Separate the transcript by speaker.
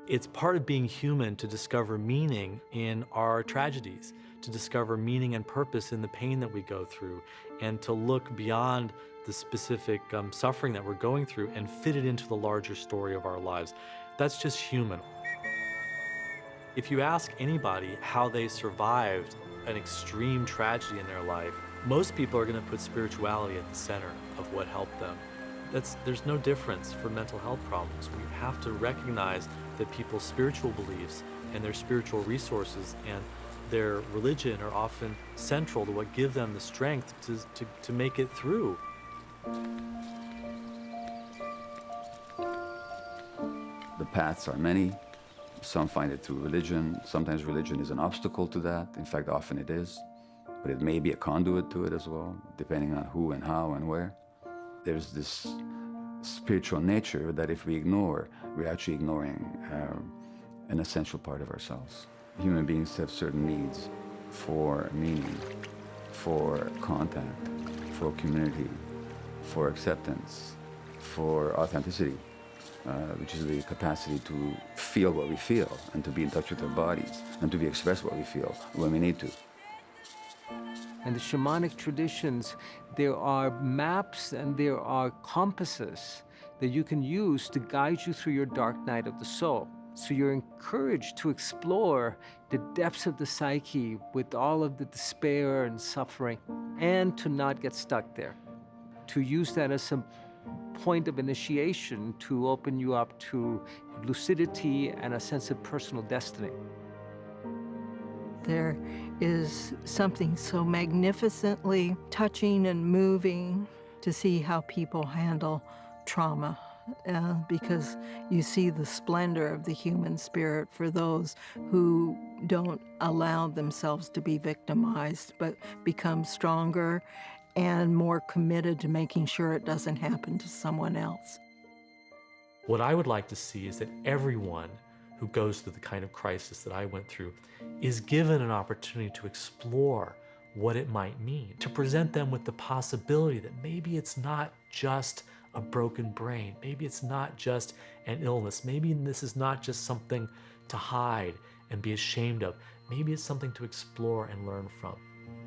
Speaker 1: It's part of being human to discover meaning in our tragedies, to discover meaning and purpose in the pain that we go through, and to look beyond the specific suffering that we're going through and fit it into the larger story of our lives. That's just human. If you ask anybody how they survived an extreme tragedy in their life, most people are going to put spirituality at the center of what helped them. There's no difference for mental health problems. We have to recognize that people's spiritual beliefs and their spiritual resources and their religion are often central to what give them the strength to make it through.
Speaker 2: The paths are many. Some find it through religion. Sometimes religion is an obstacle to that. In fact, often it is. But it may be a conduit to it as well, depending on who and how and where. There's this spiritual nature that if we ignore, we're actually ignoring an essential part of ourselves. Human beings have certain needs for meaning, for contact, for community, for acceptance, for authenticity, which is the capacity to feel what we feel and to be in touch with our bodies and to express what we feel when we need to.
Speaker 3: In the shamanic traditions, there are maps and there are compasses that you can use to guide you through your dark night of the soul. So you're encouraged to explore the depths of the psyche with all of the despair and suffering, and to not get stuck there. To use that as a point of initiation to open you up to lucidity and a sense of personal destiny.
Speaker 4: There is something so magnificently touching and moving to see how people handle trauma, because you see the splendor of the human spirit for those who don't allow themselves to be victimized, but become stronger and more committed to making sure it doesn't happen to someone else.
Speaker 1: What I would like to see is that everyone who goes through the kind of crisis that I went through is given an opportunity to explore what it might mean, to present them with the possibility that maybe it's not just a broken brain, maybe it's not just an illness, maybe this is not just something to hide and be ashamed of, maybe it's something to explore and learn from.